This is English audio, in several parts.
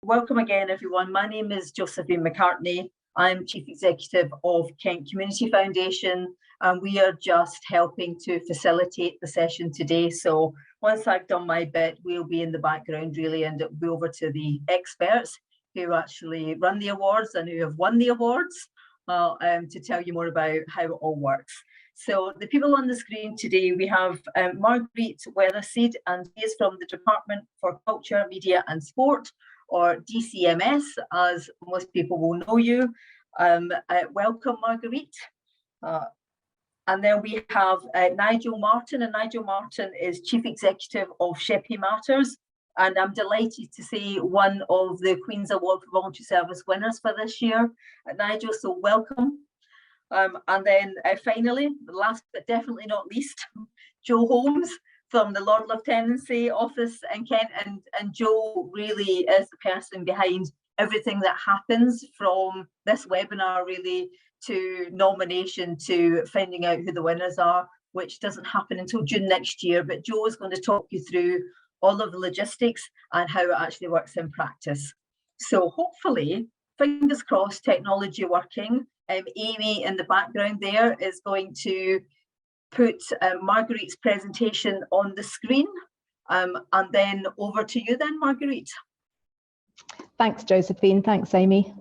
Welcome again, everyone. My name is Josephine McCartney. I'm Chief Executive of Kent Community Foundation, and we are just helping to facilitate the session today. So once I've done my bit, we'll be in the background really, and it'll be over to the experts who actually run the awards and who have won the awards to tell you more about how it all works. So the people on the screen today, we have Marguerite Weatherseed, and she is from the Department for Culture, Media and Sport, or DCMS, as most people will know you. Welcome, Marguerite. And then we have Nigel Martin, and Nigel Martin is Chief Executive of Sheppey Matters. And I'm delighted to see one of the Queen's Award for Voluntary Service winners for this year, Nigel, so welcome. And then finally, last but definitely not least, Joe Holmes from the Lord Lieutenancy Office in Kent, and Joe really is the person behind everything that happens from this webinar really to nomination to finding out who the winners are, which doesn't happen until June next year. But Joe is going to talk you through all of the logistics and how it actually works in practice. So hopefully, fingers crossed, technology working. Amy in the background there is going to put Marguerite's presentation on the screen, and then over to you then, Marguerite. Thanks, Josephine. Thanks, Amy.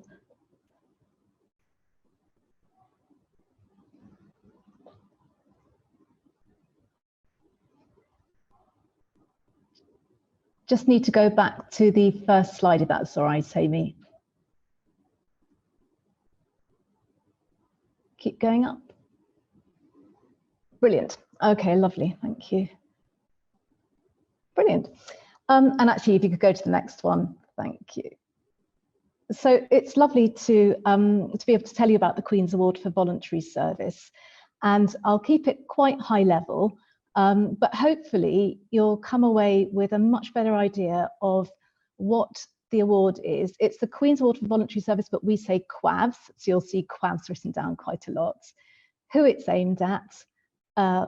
Just need to go back to the first slide, if that's all right, Amy. Keep going up. Brilliant. Okay, lovely. Thank you. Brilliant. And actually, if you could go to the next one, thank you. So it's lovely to be able to tell you about the Queen's Award for Voluntary Service, and I'll keep it quite high level, but hopefully you'll come away with a much better idea of what the award is. It's the Queen's Award for Voluntary Service, but we say QAVS, so you'll see QAVS written down quite a lot, who it's aimed at,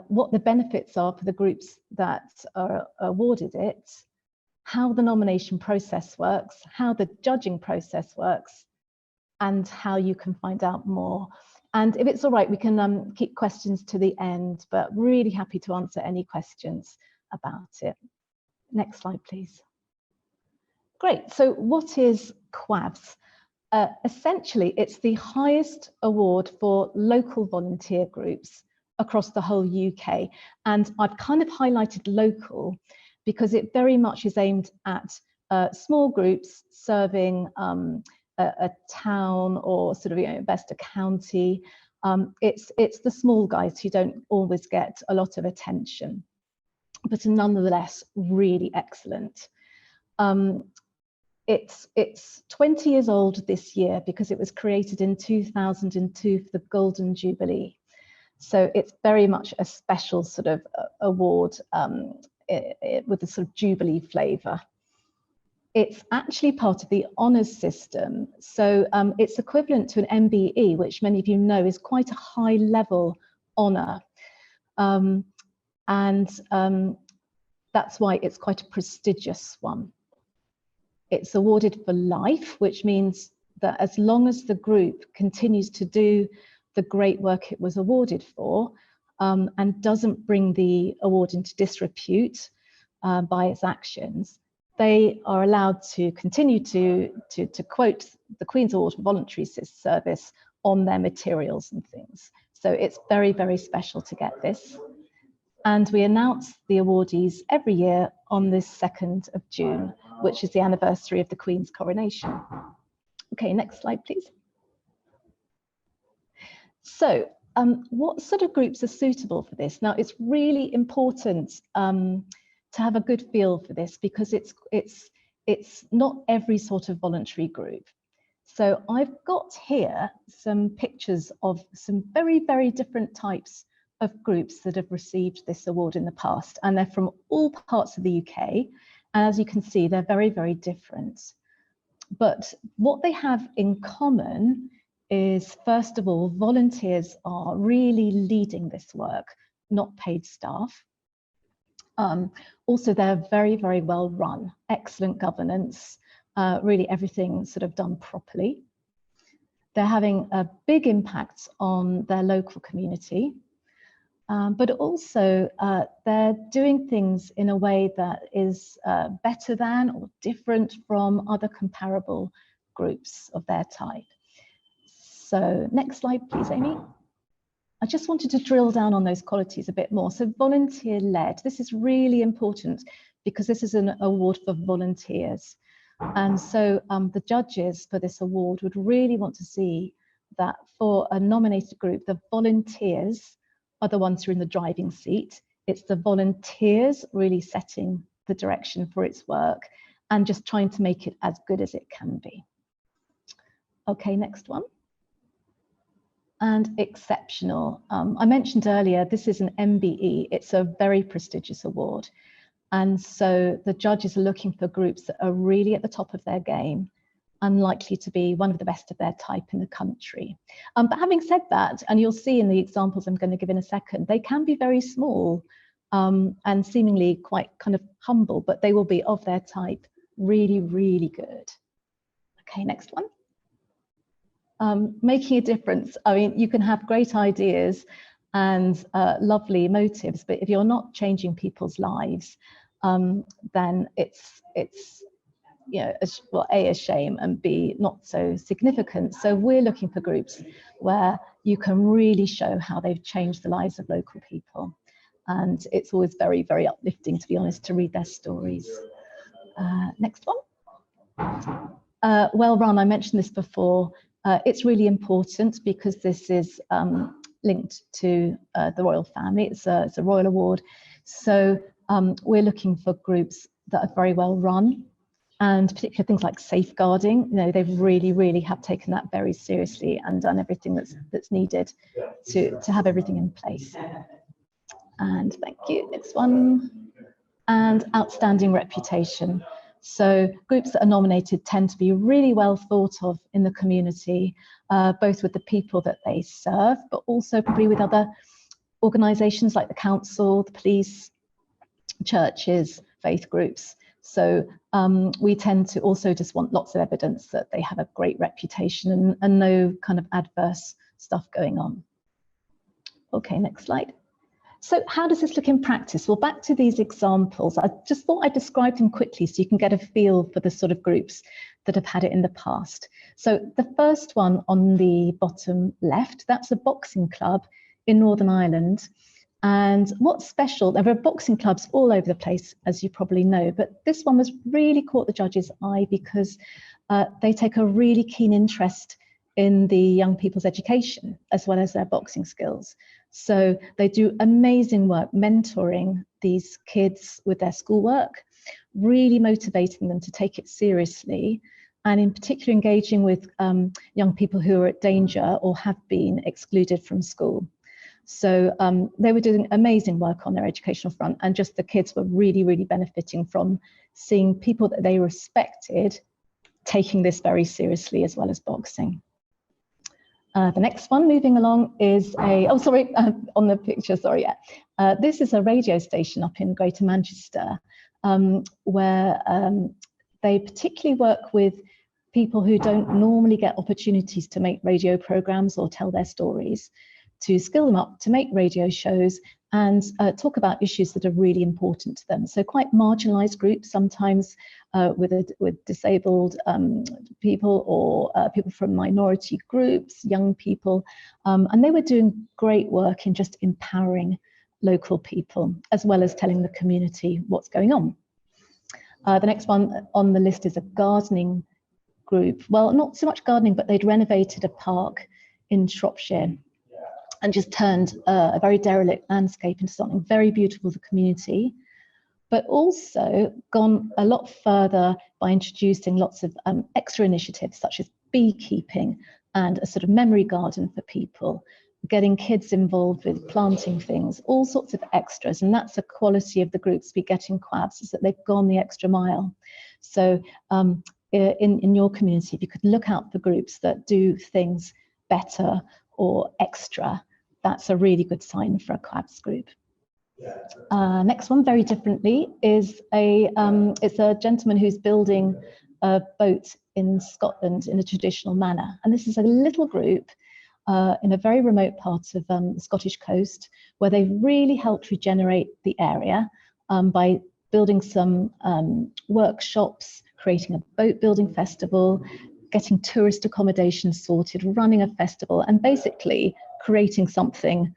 what the benefits are for the groups that are awarded it, how the nomination process works, how the judging process works, and how you can find out more. And if it's all right, we can keep questions to the end, but really happy to answer any questions about it. Next slide, please. Great, so what is QAVS? Essentially, it's the highest award for local volunteer groups across the whole UK. And I've kind of highlighted local because it very much is aimed at small groups serving a town or sort of, best a county. It's the small guys who don't always get a lot of attention, but are nonetheless really excellent. It's 20 years old this year because it was created in 2002 for the Golden Jubilee. So it's very much a special sort of award with a sort of Jubilee flavour. It's actually part of the honours system. So it's equivalent to an MBE, which many of you know is quite a high level honour. That's why it's quite a prestigious one. It's awarded for life, which means that as long as the group continues to do the great work it was awarded for and doesn't bring the award into disrepute by its actions, they are allowed to continue to quote the Queen's Award for Voluntary Service on their materials and things. So it's very, very special to get this. And we announce the awardees every year on this 2nd of June, which is the anniversary of the Queen's coronation. Okay, next slide, please. So what sort of groups are suitable for this? Now, it's really important to have a good feel for this because it's not every sort of voluntary group. So I've got here some pictures of some very, very different types of groups that have received this award in the past, and they're from all parts of the UK. And as you can see, they're very, very different. But what they have in common is, first of all, volunteers are really leading this work, not paid staff. Also, they're very, very well run, excellent governance, really everything sort of done properly. They're having a big impact on their local community, but also they're doing things in a way that is better than or different from other comparable groups of their type. So next slide, please, Amy. I just wanted to drill down on those qualities a bit more. So volunteer-led, this is really important because this is an award for volunteers. And so the judges for this award would really want to see that for a nominated group, the volunteers are the ones who are in the driving seat. It's the volunteers really setting the direction for its work and just trying to make it as good as it can be. Okay, next one. And exceptional. I mentioned earlier, this is an MBE. It's a very prestigious award. And so the judges are looking for groups that are really at the top of their game, unlikely to be one of the best of their type in the country. But having said that, and you'll see in the examples I'm going to give in a second, they can be very small and seemingly quite kind of humble, but they will be of their type, really, really good. Okay, next one. Making a difference. I mean, you can have great ideas and lovely motives, but if you're not changing people's lives, then it's you know, well, A, a shame, and B, not so significant. So we're looking for groups where you can really show how they've changed the lives of local people. And it's always very, very uplifting, to be honest, to read their stories. Next one. Well run, I mentioned this before. It's really important because this is linked to the royal family. It's a royal award. So we're looking for groups that are very well run, and particularly things like safeguarding. You know, they really, really have taken that very seriously and done everything that's needed to have everything in place. And thank you. Next one. And outstanding reputation. So groups that are nominated tend to be really well thought of in the community, both with the people that they serve, but also probably with other organisations like the council, the police, churches, faith groups. So we tend to also just want lots of evidence that they have a great reputation and no kind of adverse stuff going on. Okay, next slide. So how does this look in practice? Well, back to these examples, I just thought I'd describe them quickly so you can get a feel for the sort of groups that have had it in the past. So the first one on the bottom left, that's a boxing club in Northern Ireland. And what's special, there are boxing clubs all over the place, as you probably know, but this one was really caught the judge's eye because they take a really keen interest in the young people's education as well as their boxing skills. So they do amazing work mentoring these kids with their schoolwork, really motivating them to take it seriously, and in particular engaging with young people who are at danger or have been excluded from school. So they were doing amazing work on their educational front, and just the kids were really, really benefiting from seeing people that they respected taking this very seriously as well as boxing. The next one, moving along, is a, oh, sorry, on the picture, sorry, yeah. This is a radio station up in Greater Manchester, where they particularly work with people who don't normally get opportunities to make radio programs or tell their stories, to skill them up to make radio shows and talk about issues that are really important to them. So quite marginalised groups, sometimes with disabled people or people from minority groups, young people. And they were doing great work in just empowering local people, as well as telling the community what's going on. The next one on the list is a gardening group. Well, not so much gardening, but they'd renovated a park in Shropshire and just turned a very derelict landscape into something very beautiful for the community, but also gone a lot further by introducing lots of extra initiatives such as beekeeping and a sort of memory garden for people, getting kids involved with planting things, all sorts of extras. And that's a quality of the groups we get in QAVS, is that they've gone the extra mile. So in your community, if you could look out for groups that do things better or extra, that's a really good sign for a QAVS group. Next one, very differently, is it's a gentleman who's building a boat in Scotland in a traditional manner. And this is a little group in a very remote part of the Scottish coast, where they've really helped regenerate the area by building some workshops, creating a boat building festival, getting tourist accommodation sorted, running a festival, and basically creating something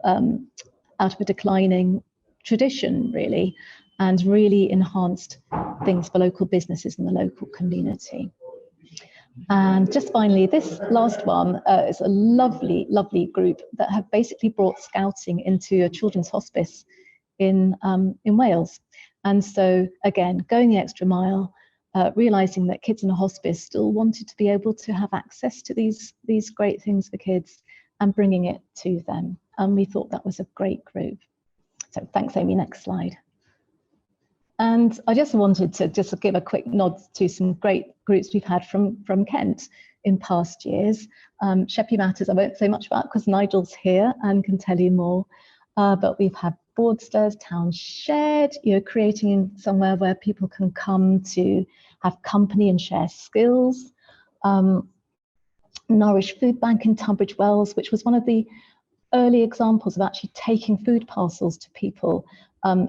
out of a declining tradition, really, and really enhanced things for local businesses and the local community. And just finally, this last one is a lovely, lovely group that have basically brought scouting into a children's hospice in Wales. And so again, going the extra mile, realizing that kids in a hospice still wanted to be able to have access to these great things for kids and bringing it to them. And we thought that was a great group. So thanks, Amy. Next slide. And I just wanted to just give a quick nod to some great groups we've had from Kent in past years. Sheppey Matters, I won't say much about because Nigel's here and can tell you more. But we've had Boardsters, Town Shared, creating somewhere where people can come to have company and share skills. Nourish Food Bank in Tunbridge Wells, which was one of the early examples of actually taking food parcels to people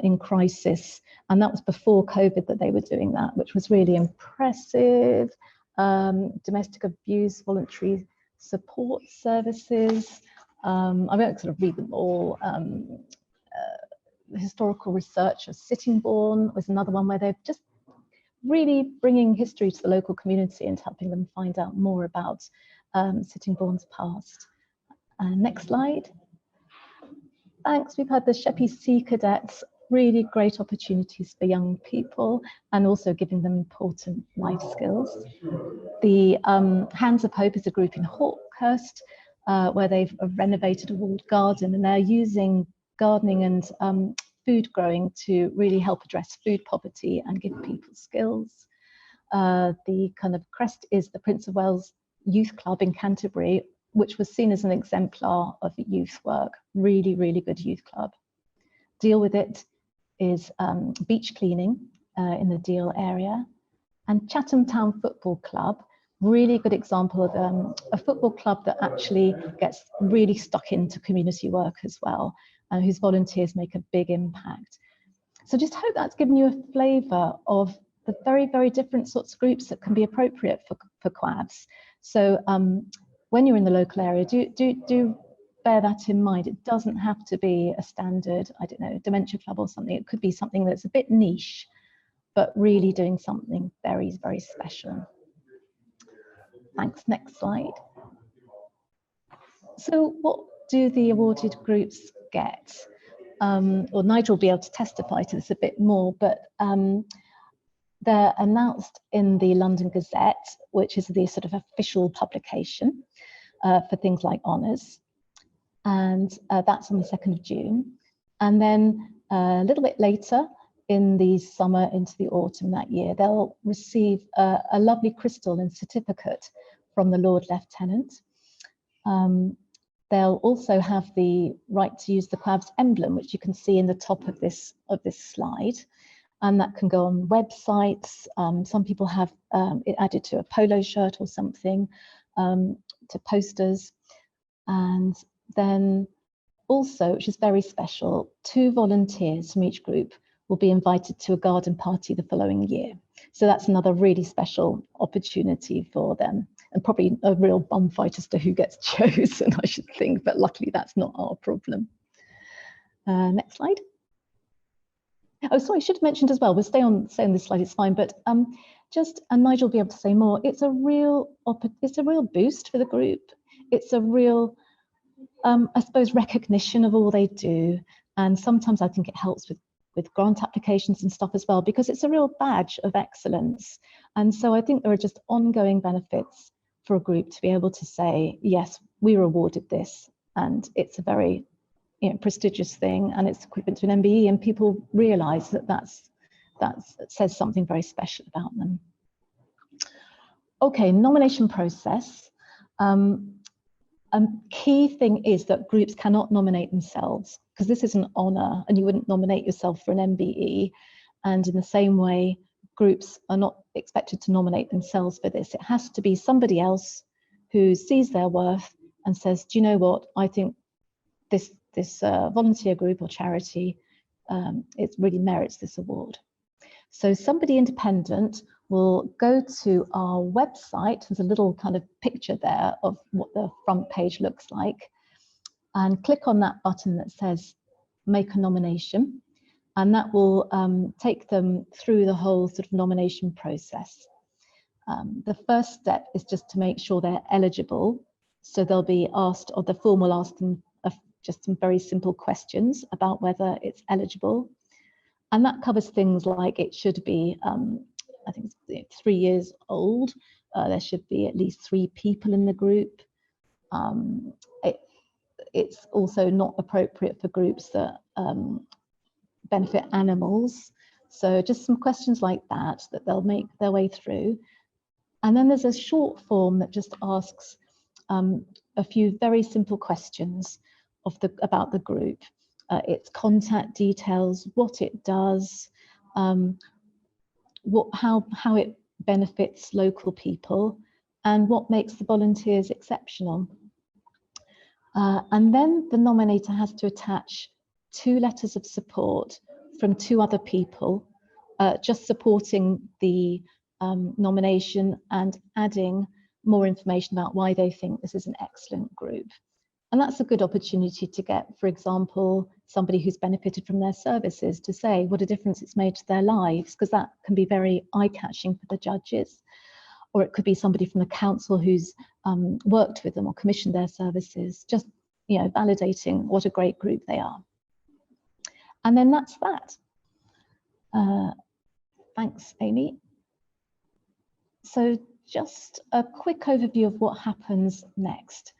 in crisis. And that was before COVID that they were doing that, which was really impressive. Domestic abuse, voluntary support services. I won't sort of read them all. Historical research of Sittingbourne was another one where they're just really bringing history to the local community and helping them find out more about Sittingbourne's past. Next slide. Thanks. We've had the Sheppey Sea Cadets, really great opportunities for young people and also giving them important life skills. The Hands of Hope is a group in Hawkhurst where they've renovated a walled garden, and they're using gardening and food growing to really help address food poverty and give people skills. The kind of crest is the Prince of Wales Youth Club in Canterbury, which was seen as an exemplar of youth work. Really, really good youth club. Deal With It is beach cleaning in the Deal area. And Chatham Town Football Club, really good example of a football club that actually gets really stuck into community work as well, and whose volunteers make a big impact. So just hope that's given you a flavour of the very, very different sorts of groups that can be appropriate for QAVS. So when you're in the local area, do bear that in mind. It doesn't have to be a standard, I don't know, dementia club or something. It could be something that's a bit niche, but really doing something very, very special. Thanks. Next slide. So what do the awarded groups get? Well, Nigel will be able to testify to this a bit more, but they're announced in the London Gazette, which is the sort of official publication for things like honours. And that's on the 2nd of June. And then a little bit later in the summer into the autumn that year, they'll receive a lovely crystal and certificate from the Lord Lieutenant. They'll also have the right to use the QAVS emblem, which you can see in the top of this slide. And that can go on websites. Some people have it added to a polo shirt or something, to posters. And then also, which is very special, 2 volunteers from each group will be invited to a garden party the following year. So that's another really special opportunity for them, and probably a real bum fight as to who gets chosen, I should think, but luckily that's not our problem. Next slide. Oh, sorry, I should have mentioned as well, we'll stay on this slide, it's fine, but and Nigel will be able to say more, it's a real boost for the group. It's a real, I suppose, recognition of all they do. And sometimes I think it helps with grant applications and stuff as well, because it's a real badge of excellence. And so I think there are just ongoing benefits for a group to be able to say, yes, we were awarded this, and it's a very prestigious thing, and it's equivalent to an MBE, and people realise that says something very special about them. Okay, nomination process. A key thing is that groups cannot nominate themselves, because this is an honour and you wouldn't nominate yourself for an MBE. And in the same way, groups are not expected to nominate themselves for this. It has to be somebody else who sees their worth and says, do you know what, I think this volunteer group or charity, it really merits this award. So somebody independent will go to our website. There's a little kind of picture there of what the front page looks like, and click on that button that says make a nomination, and that will take them through the whole sort of nomination process. The first step is just to make sure they're eligible. So they'll be asked, or the form will ask them just some very simple questions about whether it's eligible. And that covers things like it should be, I think it's 3 years old. There should be at least 3 people in the group. It's also not appropriate for groups that benefit animals. So just some questions like that they'll make their way through. And then there's a short form that just asks a few very simple questions about the group. Its contact details, what it does, how it benefits local people, and what makes the volunteers exceptional. And then the nominator has to attach 2 letters of support from 2 other people, just supporting the nomination and adding more information about why they think this is an excellent group. And that's a good opportunity to get, for example, somebody who's benefited from their services to say what a difference it's made to their lives, because that can be very eye-catching for the judges. Or it could be somebody from the council who's worked with them or commissioned their services, just validating what a great group they are. And then that's that. Thanks, Amy. So just a quick overview of what happens next.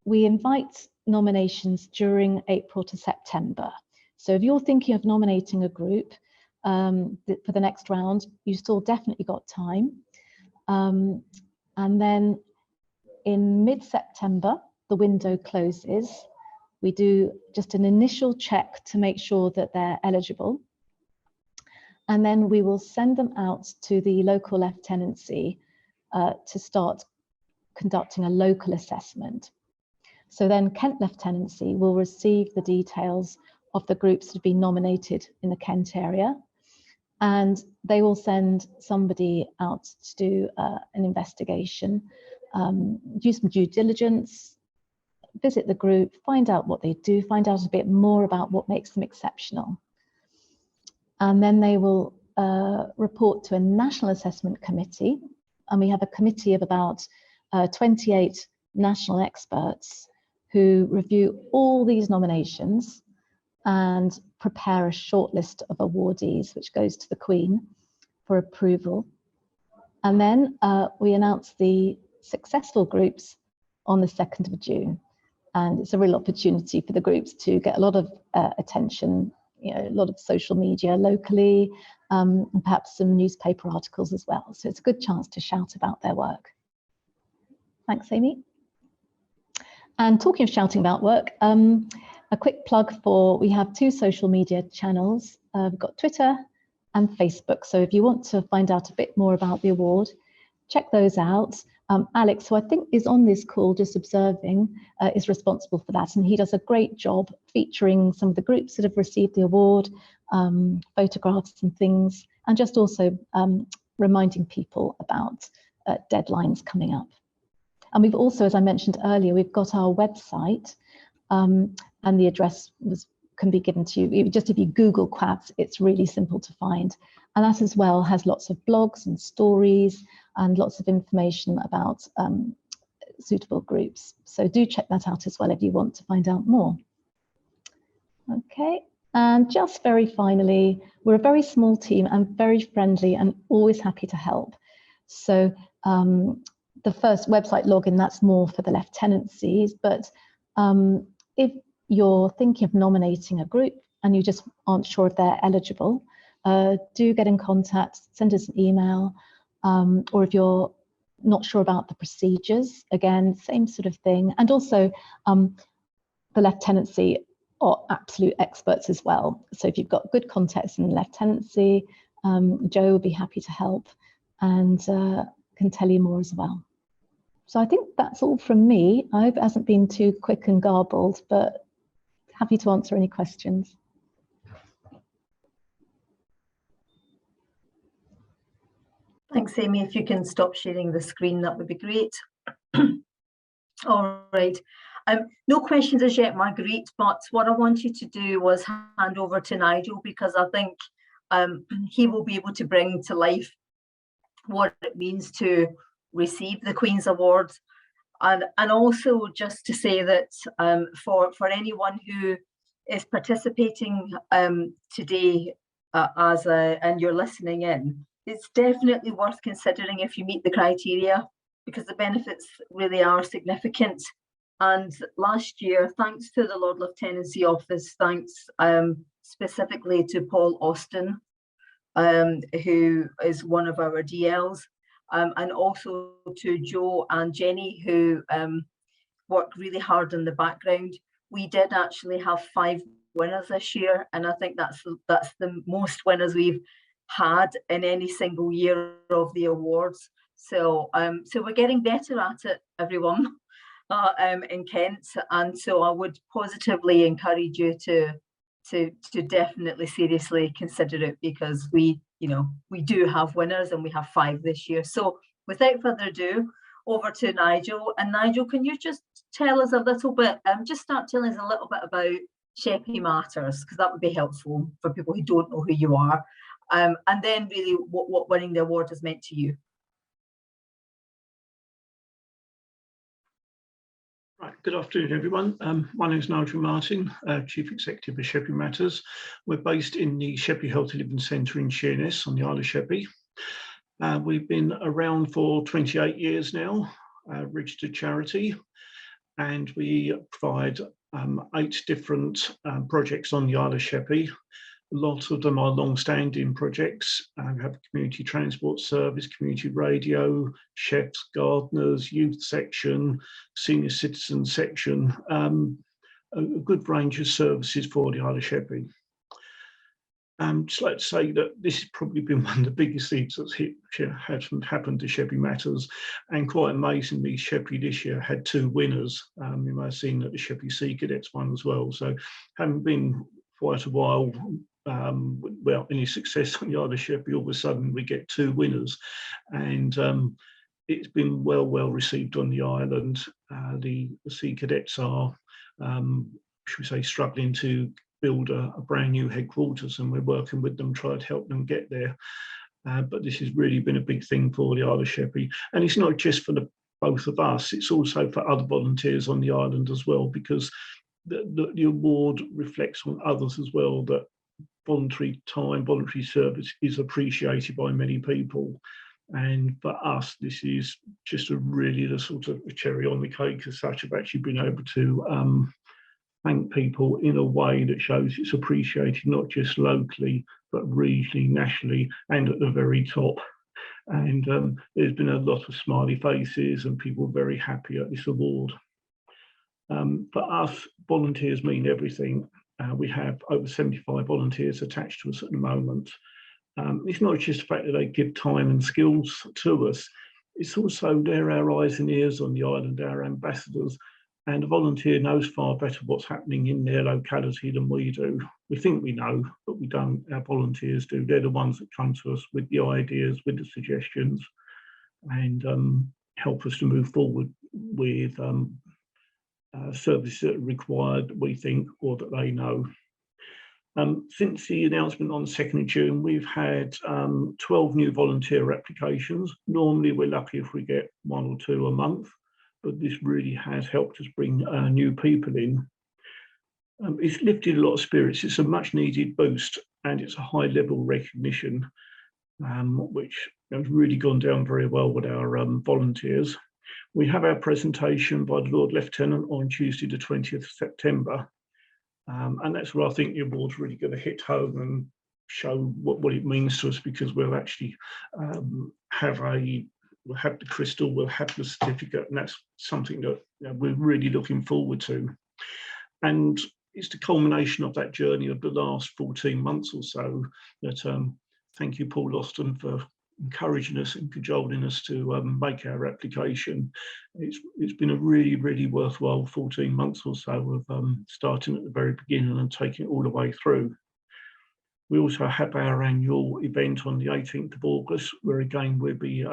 We invite nominations during April to September. So if you're thinking of nominating a group for the next round, you still definitely got time. And then in mid-September, the window closes. We do just an initial check to make sure that they're eligible. And then we will send them out to the local lieutenancy to start conducting a local assessment. So then Kent Lieutenancy will receive the details of the groups that have been nominated in the Kent area, and they will send somebody out to do an investigation, do some due diligence, visit the group, find out what they do, find out a bit more about what makes them exceptional. And then they will report to a National Assessment Committee, and we have a committee of about 28 national experts who review all these nominations and prepare a short list of awardees, which goes to the Queen for approval. And then we announce the successful groups on the 2nd of June. And it's a real opportunity for the groups to get a lot of attention, a lot of social media locally, and perhaps some newspaper articles as well. So it's a good chance to shout about their work. Thanks, Amy. And talking of shouting about work, a quick plug for, we have 2 social media channels. We've got Twitter and Facebook. So if you want to find out a bit more about the award, check those out. Alex, who I think is on this call just observing, is responsible for that. And he does a great job featuring some of the groups that have received the award, photographs and things, and just also reminding people about deadlines coming up. And we've also, as I mentioned earlier, we've got our website, and the address can be given to you. Just if you Google QAVS, it's really simple to find. And that as well has lots of blogs and stories and lots of information about suitable groups. So do check that out as well if you want to find out more. Okay, and just very finally, we're a very small team and very friendly and always happy to help. So the first website login, that's more for the lieutenancies, but if you're thinking of nominating a group and you just aren't sure if they're eligible, do get in contact, send us an email, or if you're not sure about the procedures, again, same sort of thing. And also the lieutenancy are absolute experts as well. So if you've got good contacts in the lieutenancy, Joe will be happy to help and can tell you more as well. So I think that's all from me. I hope it hasn't been too quick and garbled, but happy to answer any questions. Thanks, Amy. If you can stop sharing the screen, that would be great. All right. No questions as yet, Marguerite, but what I want you to do was hand over to Nigel, because I think he will be able to bring to life what it means to receive the Queen's Award. And also just to say that for anyone who is participating today and you're listening in, it's definitely worth considering if you meet the criteria, because the benefits really are significant. And last year, thanks to the Lord Lieutenancy Office, thanks specifically to Paul Austin, who is one of our DLs, and also to Joe and Jenny, who worked really hard in the background. We did actually have 5 winners this year, and I think that's the most winners we've had in any single year of the awards. So we're getting better at it, everyone, in Kent, and so I would positively encourage you to definitely seriously consider it, because we do have winners, and we have 5 this year. So without further ado, over to Nigel. And Nigel, can you just tell us a little bit, just start telling us a little bit about Sheppey Matters, because that would be helpful for people who don't know who you are, and then really what winning the award has meant to you. Right, good afternoon, everyone. My name is Nigel Martin, Chief Executive of Sheppey Matters. We're based in the Sheppey Healthy Living Centre in Sheerness on the Isle of Sheppey. We've been around for 28 years now, registered charity, and we provide 8 different projects on the Isle of Sheppey. A lot of them are long-standing projects. We have a community transport service, community radio, chefs, gardeners, youth section, senior citizen section, a good range of services for the Isle of Sheppey. Just like to say that this has probably been one of the biggest things that's happened to Sheppey Matters, and quite amazingly, Sheppey this year had 2 winners. You may have seen that the Sheppey Sea Cadets won as well. So having been quite a while, well, any success on the Isle of Sheppey, all of a sudden we get 2 winners, and it's been well received on the island. The Sea Cadets are, should we say, struggling to build a brand new headquarters, and we're working with them, trying to help them get there. But this has really been a big thing for the Isle of Sheppey, and it's not just for both of us, it's also for other volunteers on the island as well, because the award reflects on others as well, that voluntary time, voluntary service is appreciated by many people. And for us, this is just really the sort of cherry on the cake as such, of actually being able to thank people in a way that shows it's appreciated, not just locally, but regionally, nationally, and at the very top. And there's been a lot of smiley faces and people very happy at this award. For us, volunteers mean everything. We have over 75 volunteers attached to us at the moment. It's not just the fact that they give time and skills to us, it's also they're our eyes and ears on the island, our ambassadors, and a volunteer knows far better what's happening in their locality than we do. We think we know, but we don't. Our volunteers do. They're the ones that come to us with the ideas, with the suggestions, and help us to move forward with services that are required, we think, or that they know. Since the announcement on the 2nd of June, we've had 12 new volunteer applications. Normally, we're lucky if we get 1 or 2 a month, but this really has helped us bring new people in. It's lifted a lot of spirits. It's a much needed boost, and it's a high level recognition, which has really gone down very well with our volunteers. We have our presentation by the Lord Lieutenant on Tuesday, the 20th of September. And that's where I think the award's really going to hit home and show what it means to us, because we'll actually we'll have the crystal, we'll have the certificate, and that's something that we're really looking forward to. And it's the culmination of that journey of the last 14 months or so that thank you, Paul Austin, for encouraging us and cajoling us to make our application. It's been a really, really worthwhile 14 months or so of starting at the very beginning and taking it all the way through. We also have our annual event on the 18th of August, where again we'll be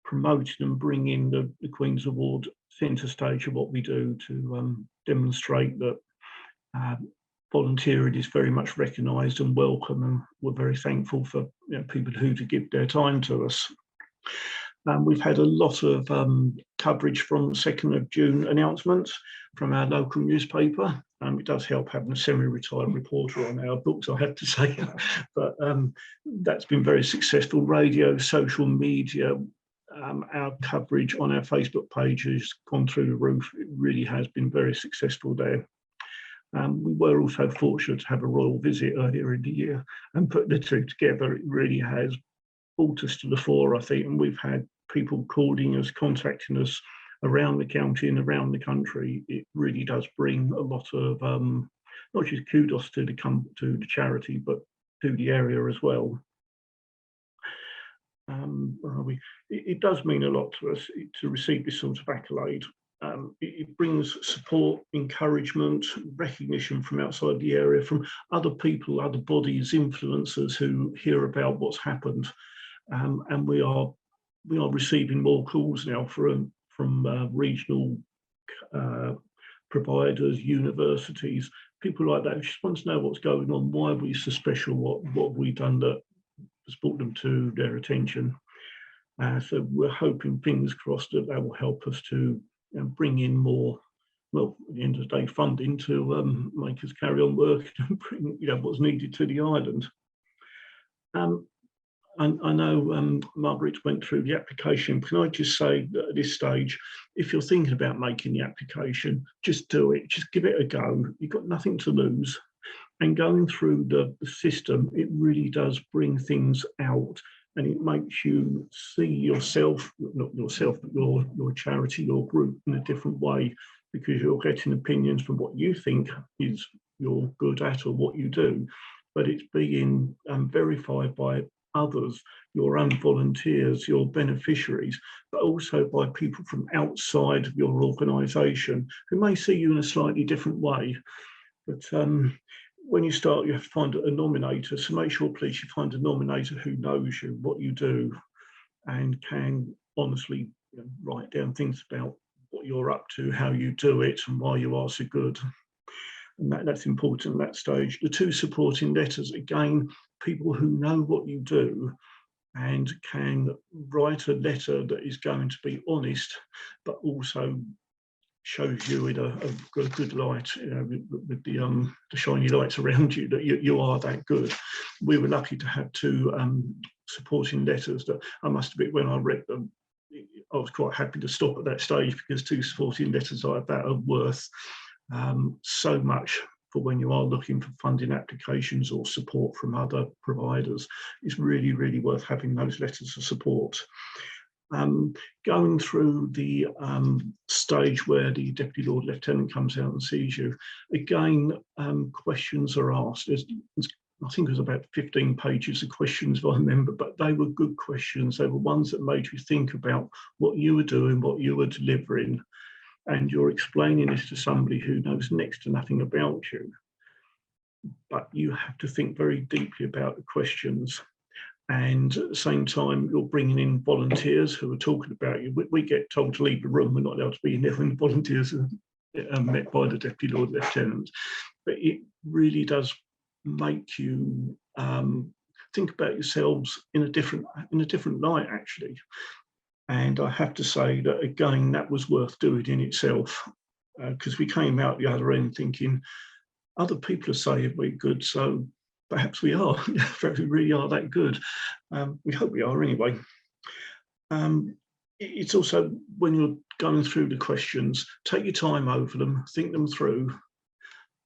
promoting and bringing the Queen's Award centre stage of what we do to demonstrate that volunteering is very much recognised and welcome, and we're very thankful for people who to give their time to us. We've had a lot of coverage from the 2nd of June announcements from our local newspaper. It does help having a semi-retired reporter on our books, I have to say, but that's been very successful. Radio, social media, our coverage on our Facebook page has gone through the roof. It really has been very successful there. We were also fortunate to have a royal visit earlier in the year, and put the two together, it really has brought us to the fore, I think, and we've had people calling us, contacting us around the county and around the country. It really does bring a lot of not just kudos to the charity, but to the area as well. It does mean a lot to us to receive this sort of accolade. It brings support, encouragement, recognition from outside the area, from other people, other bodies, influencers who hear about what's happened, and we are receiving more calls now from regional providers, universities, people like that who just want to know what's going on, why are we so special, what have we done that has brought them to their attention. So we're hoping, fingers crossed, that will help us to bring in more, well, at the end of the day, funding to make us carry on working and bring what's needed to the island. I know Margaret went through the application. Can I just say that at this stage, if you're thinking about making the application, just do it, just give it a go. You've got nothing to lose. And going through the system, it really does bring things out, and it makes you see yourself, not yourself, but your charity, your group in a different way, because you're getting opinions from what you think is you're good at or what you do, but it's being verified by others, your own volunteers, your beneficiaries, but also by people from outside of your organisation who may see you in a slightly different way. But when you start, you have to find a nominator. So make sure, please, you find a nominator who knows you, what you do, and can honestly write down things about what you're up to, how you do it, and why you are so good. And that's important at that stage. The two supporting letters, again, people who know what you do and can write a letter that is going to be honest, but also shows you in a good light, with the shiny lights around you, that you are that good. We were lucky to have two supporting letters that, I must admit, when I read them, I was quite happy to stop at that stage, because two supporting letters like that are worth so much for when you are looking for funding applications or support from other providers. It's really, really worth having those letters of support. Going through the stage where the Deputy Lord Lieutenant comes out and sees you, again, questions are asked. I think it was about 15 pages of questions, if I remember, but they were good questions. They were ones that made you think about what you were doing, what you were delivering, and you're explaining this to somebody who knows next to nothing about you. But you have to think very deeply about the questions. And at the same time, you're bringing in volunteers who are talking about you. We get told to leave the room. We're not allowed to be in there when the volunteers are met by the Deputy Lord Lieutenant. But it really does make you think about yourselves in a different light, actually. And I have to say that, again, that was worth doing in itself, because we came out the other end thinking, other people are saying we're good, so perhaps we are. Perhaps we really are that good. We hope we are anyway. It's also, when you're going through the questions, take your time over them, think them through,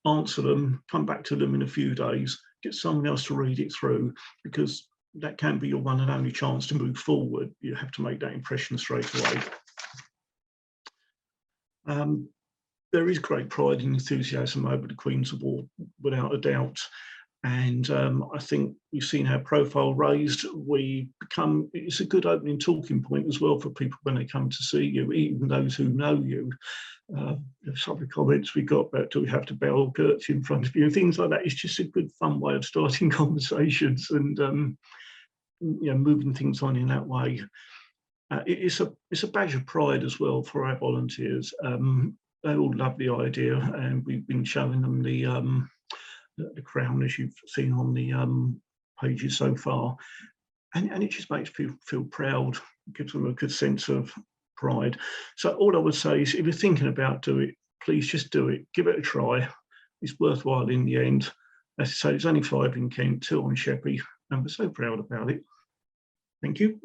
answer them, come back to them in a few days, get someone else to read it through, because that can be your one and only chance to move forward. You have to make that impression straight away. There is great pride and enthusiasm over the Queen's Award, without a doubt. And I think we've seen our profile raised. It's a good opening talking point as well for people when they come to see you, even those who know you. Some of the comments we got about, do we have to bell Gertz in front of you and things like that. It's just a good fun way of starting conversations and moving things on in that way. It's a badge of pride as well for our volunteers. They all love the idea, and we've been showing them the crown, as you've seen on the pages so far, and it just makes people feel proud, gives them a good sense of pride. So all I would say is, if you're thinking about doing it, please just do it. Give it a try. It's worthwhile in the end. As I say, there's only 5 in Kent, 2 on Sheppey, and we're so proud about it. Thank you.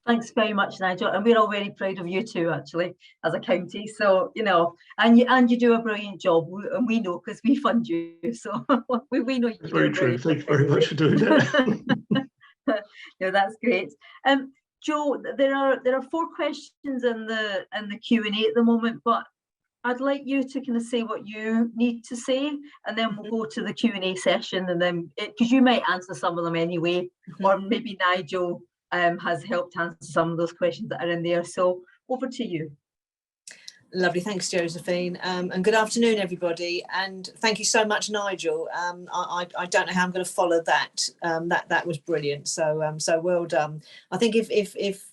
Thanks very much, Nigel, and we're all very proud of you too, actually, as a county. So and you do a brilliant job, and we know because we fund you. So we know you. That's very true. Thank you very much for doing that. No, that's great. Joe, there are 4 questions in the Q&A at the moment, but I'd like you to kind of say what you need to say, and then we'll go to the Q&A session, and then because you might answer some of them anyway, or maybe Nigel has helped answer some of those questions that are in there. So over to you. Lovely, thanks, Josephine, and good afternoon, everybody. And thank you so much, Nigel. I don't know how I'm going to follow that. That was brilliant. So well done. I think if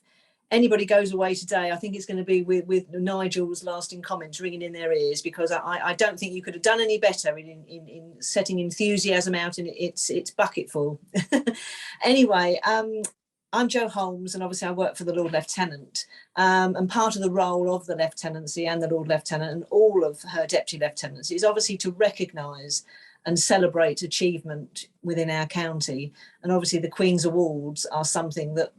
anybody goes away today, I think it's going to be with Nigel's lasting comments ringing in their ears, because I don't think you could have done any better in setting enthusiasm out in its bucketful. Anyway, I'm Jo Holmes, and obviously I work for the Lord Lieutenant, and part of the role of the Lieutenancy and the Lord Lieutenant and all of her Deputy Lieutenants is obviously to recognise and celebrate achievement within our county. And obviously the Queen's Awards are something that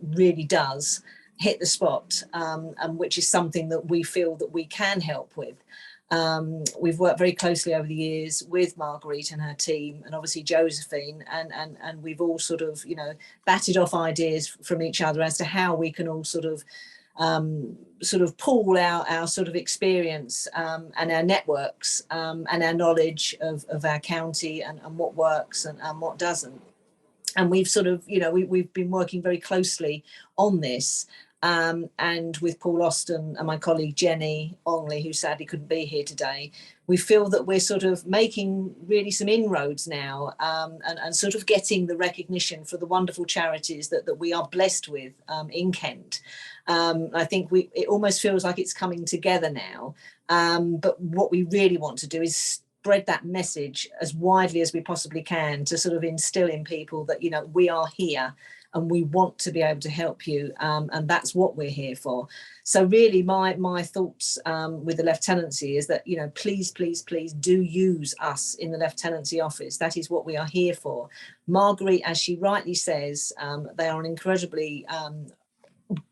really does hit the spot, and which is something that we feel that we can help with. We've worked very closely over the years with Marguerite and her team, and obviously Josephine, and we've all sort of, batted off ideas from each other as to how we can all sort of pool our sort of experience and our networks and our knowledge of our county and what works and what doesn't. And we've sort of, we've been working very closely on this. And with Paul Austin and my colleague Jenny Ongley, who sadly couldn't be here today, we feel that we're sort of making really some inroads now, and sort of getting the recognition for the wonderful charities that we are blessed with in Kent. I think it almost feels like it's coming together now, but what we really want to do is spread that message as widely as we possibly can to sort of instill in people that, we are here and we want to be able to help you, and that's what we're here for. So really my thoughts with the Lieutenancy is that, please do use us in the Lieutenancy office. That is what we are here for. Marguerite, as she rightly says, they are an incredibly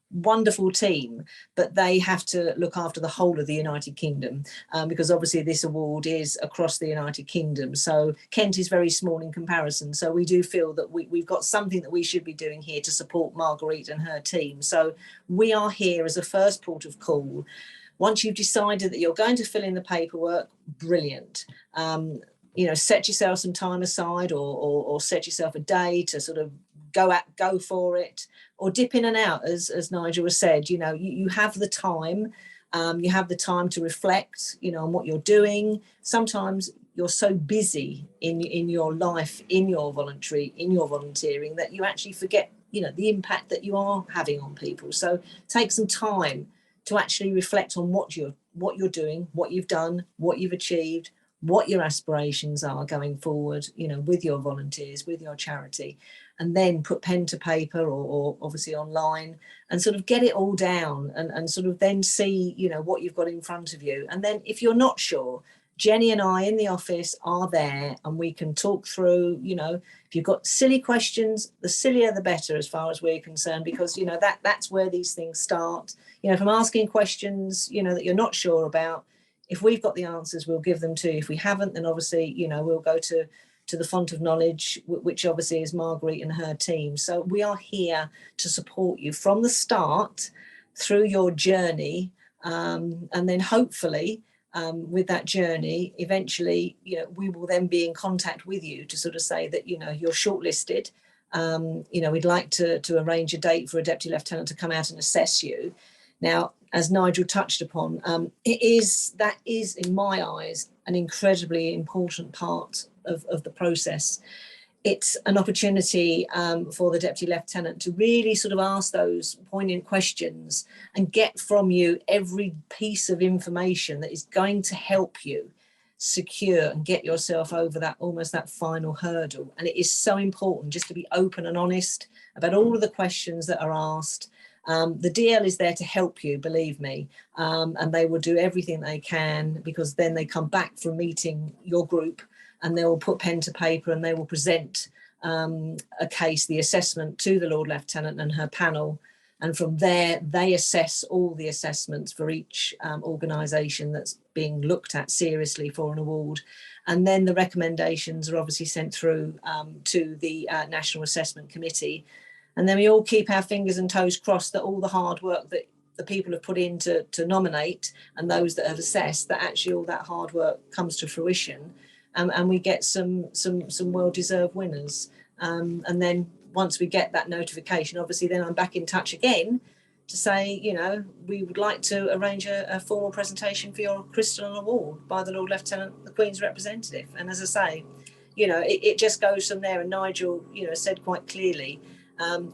wonderful team, but they have to look after the whole of the United Kingdom, because obviously this award is across the United Kingdom. So Kent is very small in comparison. So we do feel that we've got something that we should be doing here to support Marguerite and her team. So we are here as a first port of call. Once you've decided that you're going to fill in the paperwork, brilliant. Set yourself some time aside, or set yourself a day to sort of go for it, or dip in and out, as Nigel has said. You have the time. You have the time to reflect, on what you're doing. Sometimes you're so busy in your life, in your volunteering, that you actually forget, the impact that you are having on people. So take some time to actually reflect on what you're doing, what you've done, what you've achieved, what your aspirations are going forward, with your volunteers, with your charity, and then put pen to paper or obviously online and sort of get it all down and sort of then see, what you've got in front of you. And then if you're not sure, Jenny and I in the office are there, and we can talk through, if you've got silly questions, the sillier the better as far as we're concerned, because, that's where these things start. From asking questions, that you're not sure about, if we've got the answers, we'll give them to you. If we haven't, then obviously, we'll go to the font of knowledge, which obviously is Marguerite and her team. So we are here to support you from the start through your journey, and then hopefully with that journey, eventually, we will then be in contact with you to sort of say that, you're shortlisted. We'd like to arrange a date for a deputy lieutenant to come out and assess you. Now, as Nigel touched upon, that is, in my eyes, an incredibly important part of the process. It's an opportunity for the deputy lieutenant to really sort of ask those poignant questions and get from you every piece of information that is going to help you secure and get yourself over that final hurdle. And it is so important just to be open and honest about all of the questions that are asked. The DL is there to help you, believe me, and they will do everything they can, because then they come back from meeting your group and they will put pen to paper and they will present a case, the assessment, to the Lord Lieutenant and her panel. And from there, they assess all the assessments for each organisation that's being looked at seriously for an award. And then the recommendations are obviously sent through to the National Assessment Committee. And then we all keep our fingers and toes crossed that all the hard work that the people have put in to nominate, and those that have assessed, that actually all that hard work comes to fruition, and we get some well-deserved winners. And then once we get that notification, obviously then I'm back in touch again to say, we would like to arrange a formal presentation for your Crystal Award by the Lord Lieutenant, the Queen's representative. And as I say, it just goes from there. And Nigel, said quite clearly,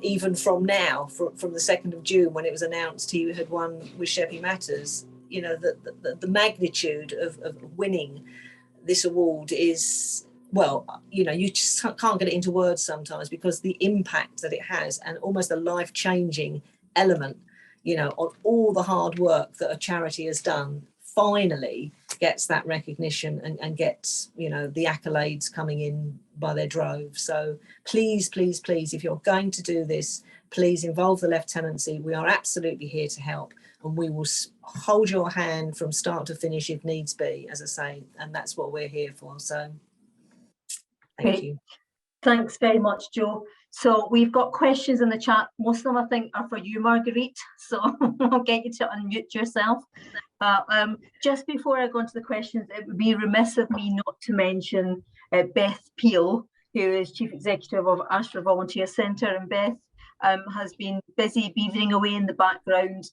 even from now, from the 2nd of June, when it was announced he had won with Sheppey Matters, the magnitude of winning this award is, well, you just can't get it into words sometimes, because the impact that it has, and almost a life-changing element, on all the hard work that a charity has done, finally gets that recognition and gets, the accolades coming in by their drove. So please, please, please, if you're going to do this, please involve the lieutenancy. We are absolutely here to help, and we will hold your hand from start to finish if needs be, as I say, and that's what we're here for. So thank you. Thanks very much, Jo. So we've got questions in the chat. Most of them, I think, are for you, Marguerite. So I'll get you to unmute yourself. Just before I go into the questions, it would be remiss of me not to mention Beth Peel, who is Chief Executive of Ashford Volunteer Centre. And Beth has been busy beavering away in the background,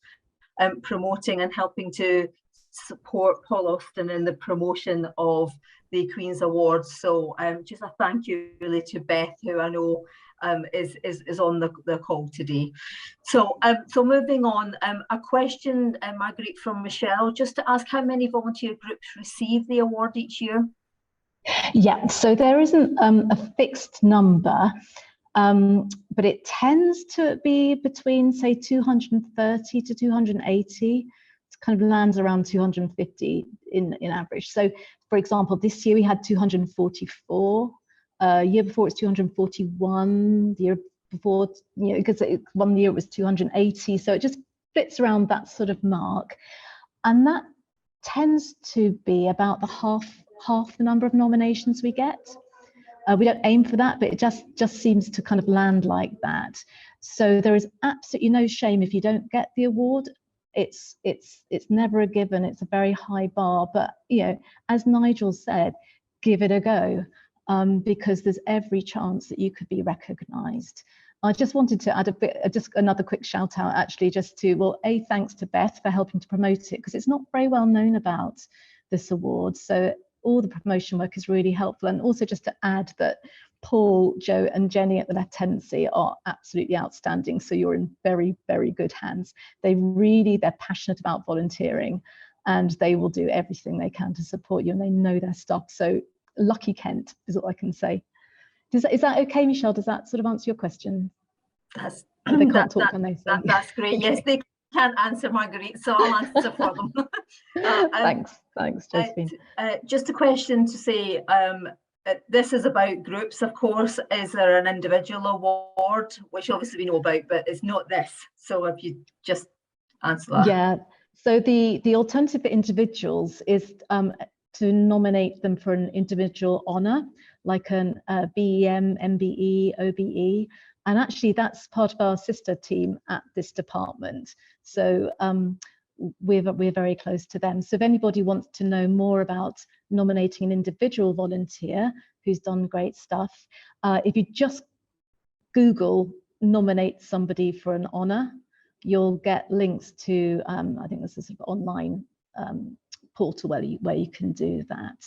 promoting and helping to support Paul Austin in the promotion of the Queen's Awards. So just a thank you really to Beth, who I know is on the call today. So moving on, a question, Marguerite, from Michelle, just to ask how many volunteer groups receive the award each year? Yeah, so there isn't a fixed number, but it tends to be between, say, 230 to 280. It kind of lands around 250 in average. So, for example, this year we had 244. Year before it's 241. The year before, because one year it was 280. So it just fits around that sort of mark, and that tends to be about the half the number of nominations we get. We don't aim for that, but it just seems to kind of land like that. So there is absolutely no shame if you don't get the award. It's never a given. It's a very high bar, but as Nigel said, give it a go, because there's every chance that you could be recognised. I just wanted to add just another quick shout out, actually, just to, well, thanks to Beth for helping to promote it, because it's not very well known about this award. So all the promotion work is really helpful. And also just to add that Paul, Joe and Jenny at the Lieutenancy are absolutely outstanding. So you're in very, very good hands. They're passionate about volunteering, and they will do everything they can to support you, and they know their stuff. So lucky Kent is all I can say. Is that okay, Michelle? Does that sort of answer your question? They can't talk, can they? That's great. Okay. Yes, they can't answer, Marguerite, so I'll answer for them. Thanks, Josephine. Just a question to say, this is about groups, of course. Is there an individual award, which obviously we know about, but it's not this? So if you just answer that. Yeah, so the alternative for individuals is to nominate them for an individual honour, like an BEM, MBE, OBE. And actually that's part of our sister team at this department. So we're very close to them. So if anybody wants to know more about nominating an individual volunteer who's done great stuff, if you just Google nominate somebody for an honour, you'll get links to, I think there's a sort of online portal where you can do that.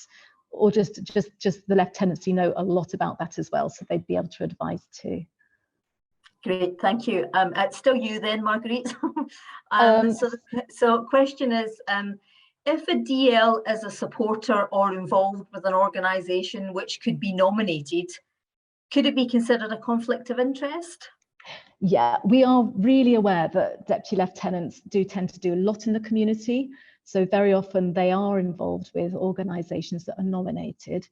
Or just the lieutenancy know a lot about that as well, so they'd be able to advise too. Great, thank you. It's still you then, Marguerite. So question is, if a DL is a supporter or involved with an organisation which could be nominated, could it be considered a conflict of interest? Yeah, we are really aware that deputy lieutenants do tend to do a lot in the community. So very often they are involved with organisations that are nominated.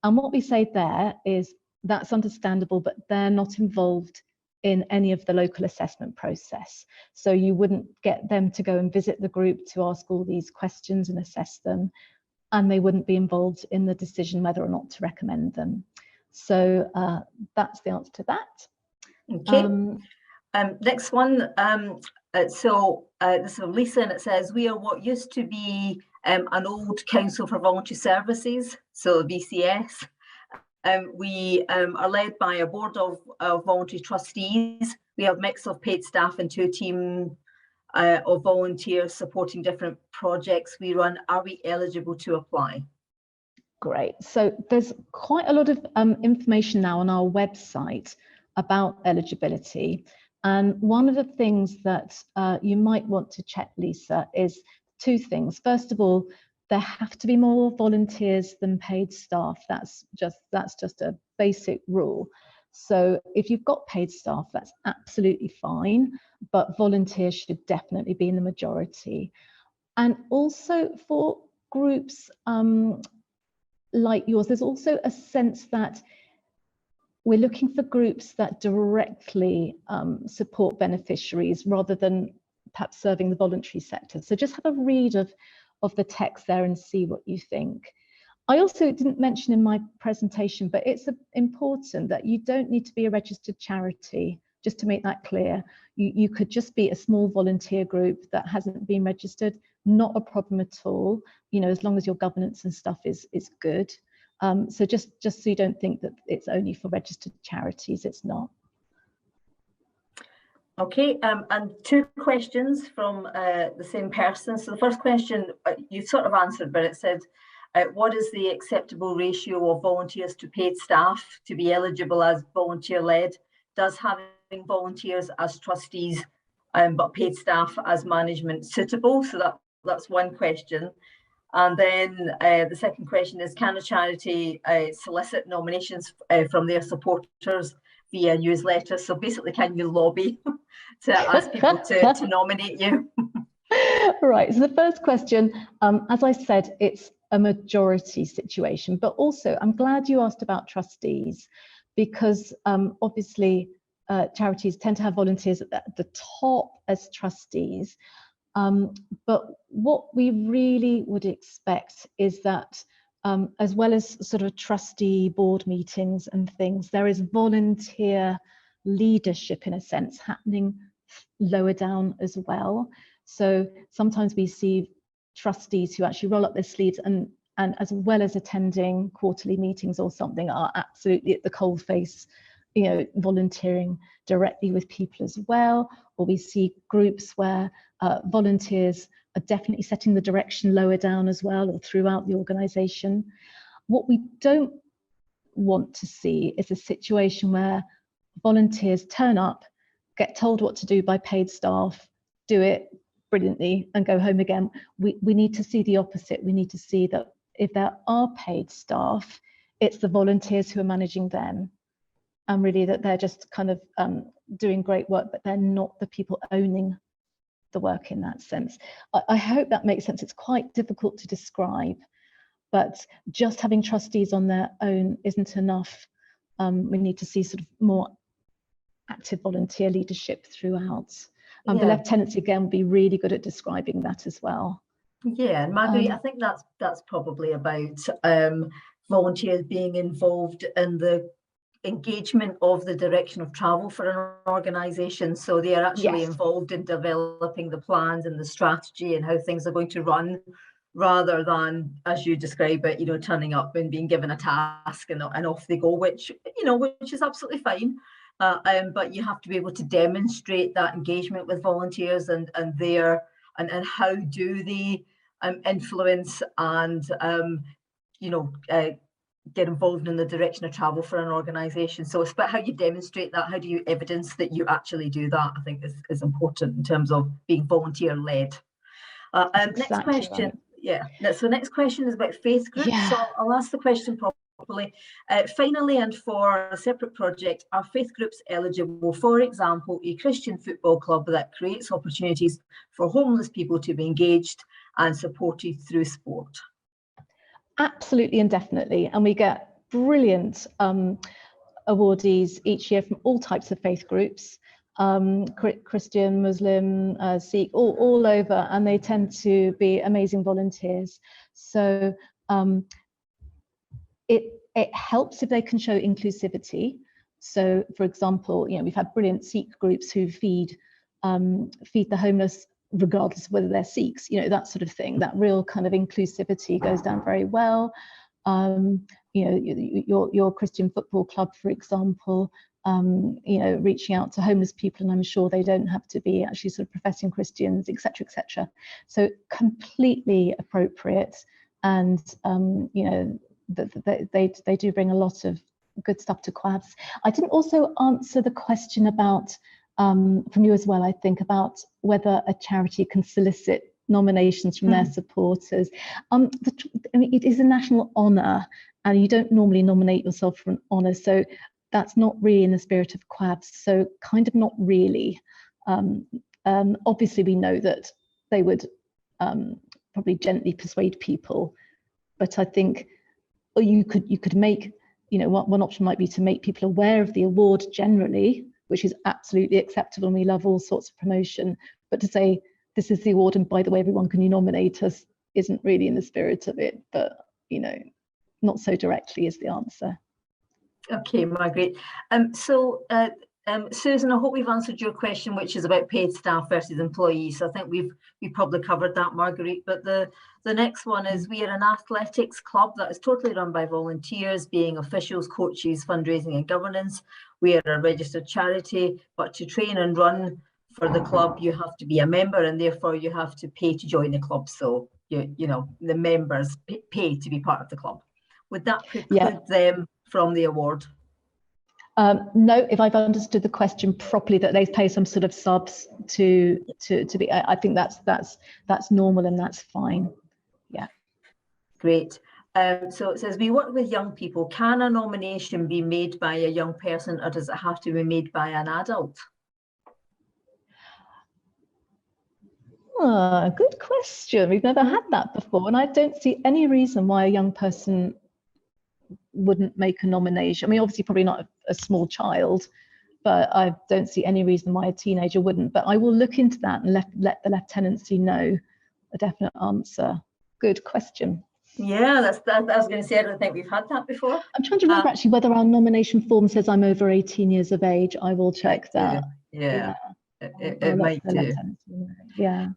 And what we say there is that's understandable, but they're not involved in any of the local assessment process. So you wouldn't get them to go and visit the group to ask all these questions and assess them. And they wouldn't be involved in the decision whether or not to recommend them. So that's the answer to that. Okay. Next one. This is from Lisa, and it says, we are what used to be an old Council for Voluntary Services, so VCS. We are led by a board of voluntary trustees. We have a mix of paid staff and 2 teams of volunteers supporting different projects we run. Are we eligible to apply? Great. So there's quite a lot of information now on our website about eligibility. And one of the things that you might want to check, Lisa, is 2 things. First of all, there have to be more volunteers than paid staff. That's just a basic rule. So if you've got paid staff, that's absolutely fine, but volunteers should definitely be in the majority. And also for groups like yours, there's also a sense that we're looking for groups that directly support beneficiaries rather than perhaps serving the voluntary sector. So just have a read of the text there and see what you think. I also didn't mention in my presentation, but it's important that you don't need to be a registered charity, just to make that clear. You could just be a small volunteer group that hasn't been registered, not a problem at all, you know, as long as your governance and stuff is good. So just so you don't think that it's only for registered charities, it's not. Okay, and 2 questions from the same person. So the first question you sort of answered, but it said, what is the acceptable ratio of volunteers to paid staff to be eligible as volunteer-led? Does having volunteers as trustees but paid staff as management suitable? So that's one question. And then the second question is, can a charity solicit nominations from their supporters via newsletter? So basically, can you lobby to ask people to nominate you? Right, so the first question, as I said, it's a majority situation, but also I'm glad you asked about trustees, because obviously charities tend to have volunteers at the top as trustees. But what we really would expect is that as well as sort of trustee board meetings and things, there is volunteer leadership in a sense happening lower down as well. So sometimes we see trustees who actually roll up their sleeves and as well as attending quarterly meetings or something are absolutely at the coalface, you know, volunteering directly with people as well. Or we see groups where volunteers are definitely setting the direction lower down as well or throughout the organisation. What we don't want to see is a situation where volunteers turn up, get told what to do by paid staff, do it brilliantly and go home again. We need to see the opposite. We need to see that if there are paid staff, it's the volunteers who are managing them, and really that they're just kind of doing great work, but they're not the people owning the work in that sense. I hope that makes sense. It's quite difficult to describe, but just having trustees on their own isn't enough. We need to see sort of more active volunteer leadership throughout. The lieutenants again will be really good at describing that as well. Yeah, and Marguerite, I think that's probably about volunteers being involved in the engagement of the direction of travel for an organisation. So they are actually Yes. involved in developing the plans and the strategy and how things are going to run, rather than, as you describe it, turning up and being given a task and off they go, which is absolutely fine. But you have to be able to demonstrate that engagement with volunteers and how do they influence and get involved in the direction of travel for an organisation. So it's about how you demonstrate that. How do you evidence that you actually do that? I think is important in terms of being volunteer led. Next question. Right. Yeah. So next question is about faith groups. Yeah. So I'll ask the question properly. Finally, and for a separate project, are faith groups eligible? For example, a Christian football club that creates opportunities for homeless people to be engaged and supported through sport. Absolutely and definitely. And we get brilliant awardees each year from all types of faith groups, Christian, Muslim, Sikh, all over, and they tend to be amazing volunteers. So it helps if they can show inclusivity. So, for example, we've had brilliant Sikh groups who feed the homeless, regardless of whether they're Sikhs, that sort of thing. That real kind of inclusivity goes down very well. Your Christian football club, for example, reaching out to homeless people, and I'm sure they don't have to be actually sort of professing Christians, etc., etc. So completely appropriate, and they do bring a lot of good stuff to QAVS. I didn't also answer the question about from you as well, I think, about whether a charity can solicit nominations from their supporters. It is a national honour, and you don't normally nominate yourself for an honour, so that's not really in the spirit of QAVS, so kind of not really. Obviously, we know that they would probably gently persuade people, but I think you could make, one option might be to make people aware of the award generally, which is absolutely acceptable, and we love all sorts of promotion. But to say, this is the award, and by the way, everyone, can you nominate us, isn't really in the spirit of it. But, not so directly is the answer. Okay, Margaret. Susan, I hope we've answered your question, which is about paid staff versus employees. So I think we've probably covered that, Marguerite. But the next one is, we are an athletics club that is totally run by volunteers, being officials, coaches, fundraising and governance. We are a registered charity, but to train and run for the club, you have to be a member, and therefore you have to pay to join the club. So the members pay to be part of the club. Would that preclude them from the award? No, if I've understood the question properly, that they pay some sort of subs to be, I think that's normal, and that's fine. Yeah. Great. So it says, we work with young people. Can a nomination be made by a young person, or does it have to be made by an adult? Good question. We've never had that before, and I don't see any reason why a young person wouldn't make a nomination. I mean, obviously probably not a small child, but I don't see any reason why a teenager wouldn't. But I will look into that and let the lieutenancy know a definite answer. Good question. Yeah, I was going to say, I don't think we've had that before. I'm trying to remember actually whether our nomination form says I'm over 18 years of age. I will check that. Yeah. It might do. Yeah.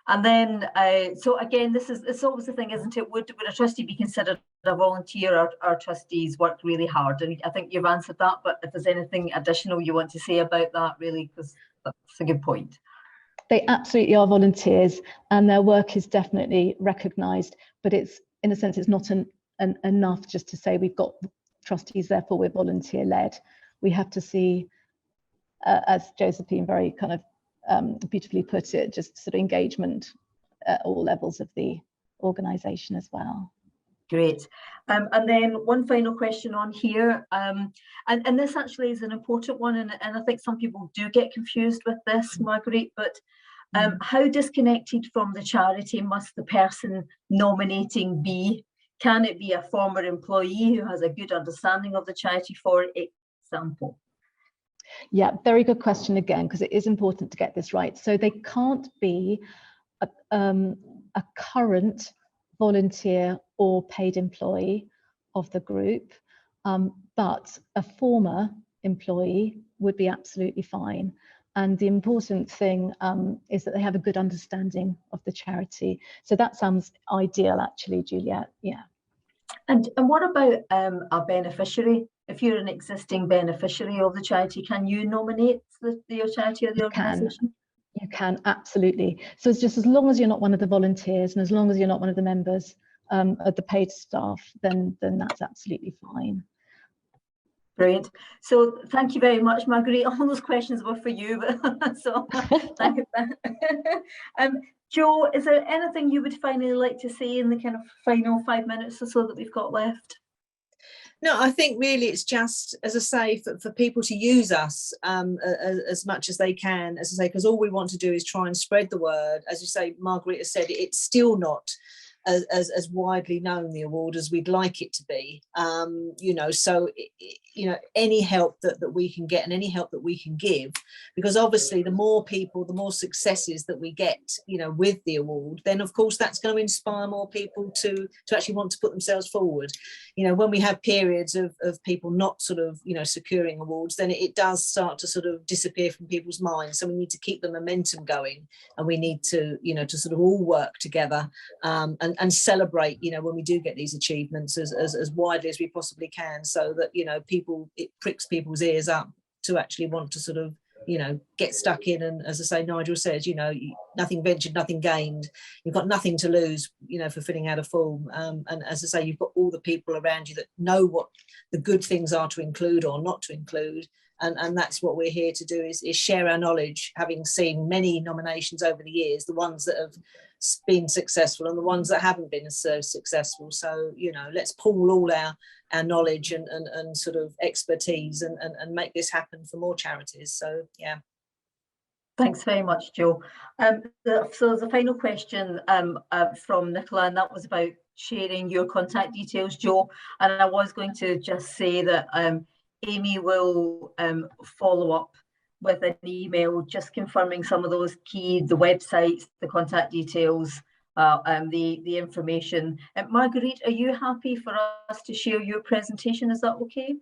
And then, so again, it's always the thing, isn't it? Would a trustee be considered a volunteer? Our trustees work really hard, and I think you've answered that. But if there's anything additional you want to say about that, really, because that's a good point. They absolutely are volunteers, and their work is definitely recognised. But it's, in a sense, it's not enough just to say we've got trustees, therefore we're volunteer led. We have to see, as Josephine very kind of beautifully put it, just sort of engagement at all levels of the organisation as well. Great. And then one final question on here, and this actually is an important one, and I think some people do get confused with this, Marguerite, but how disconnected from the charity must the person nominating be? Can it be a former employee who has a good understanding of the charity, for example? Yeah, very good question again, because it is important to get this right. So they can't be a current volunteer or paid employee of the group. but a former employee would be absolutely fine. And the important thing is that they have a good understanding of the charity. So that sounds ideal, actually, Juliet. Yeah. And what about a beneficiary? If you're an existing beneficiary of the charity, can you nominate your charity or the organisation? You can, absolutely. So it's just as long as you're not one of the volunteers and as long as you're not one of the members of the paid staff, then that's absolutely fine. Brilliant. So thank you very much, Marguerite. All those questions were for you, but so thank you. Jo, is there anything you would finally like to say in the kind of final 5 minutes or so that we've got left? No, I think really it's just, as I say, for people to use us as much as they can, as I say, because all we want to do is try and spread the word. As you say, Marguerite has said, it's still not as widely known, the award, as we'd like it to be. You know, so you know, any help that we can get and any help that we can give, because obviously the more people, the more successes that we get, you know, with the award, then of course that's going to inspire more people to actually want to put themselves forward. You know, when we have periods of people not sort of, you know, securing awards, then it does start to sort of disappear from people's minds. So we need to keep the momentum going, and we need to, you know, to sort of all work together and celebrate, you know, when we do get these achievements as widely as we possibly can, so that, you know, it pricks people's ears up to actually want to sort of, you know, get stuck in. And as I say, Nigel says, you know, nothing ventured, nothing gained. You've got nothing to lose, you know, for filling out a form. And as I say, you've got all the people around you that know what the good things are to include or not to include. And that's what we're here to do, is share our knowledge, having seen many nominations over the years, the ones that have been successful and the ones that haven't been so successful. So, you know, let's pool all our knowledge and sort of expertise and make this happen for more charities. So, yeah. Thanks very much, Jo. So there's a final question from Nicola, and that was about sharing your contact details, Jo. And I was going to just say that Amy will follow up with an email just confirming some of those the websites, the contact details, the information. Marguerite, are you happy for us to share your presentation? Is that okay?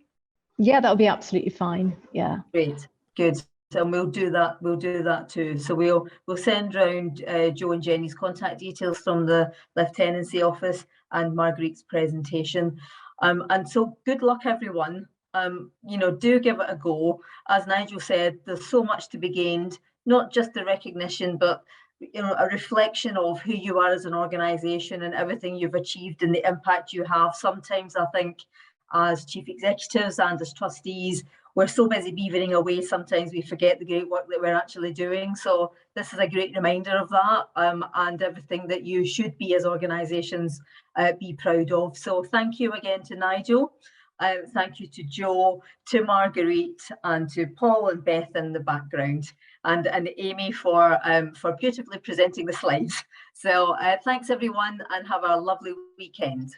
Yeah, that would be absolutely fine. Yeah. Great, good. And we'll do that. We'll do that too. So we'll send round Jo and Jenny's contact details from the Lieutenancy Office and Marguerite's presentation. And so good luck, everyone. You know, do give it a go. As Nigel said, there's so much to be gained, not just the recognition, but, you know, a reflection of who you are as an organisation and everything you've achieved and the impact you have. Sometimes I think as chief executives and as trustees, we're so busy beavering away, sometimes we forget the great work that we're actually doing. So this is a great reminder of that, and everything that you should be as organisations be proud of. So thank you again to Nigel. Thank you to Jo, to Marguerite, and to Paul and Beth in the background, and Amy for beautifully presenting the slides. So thanks everyone, and have a lovely weekend.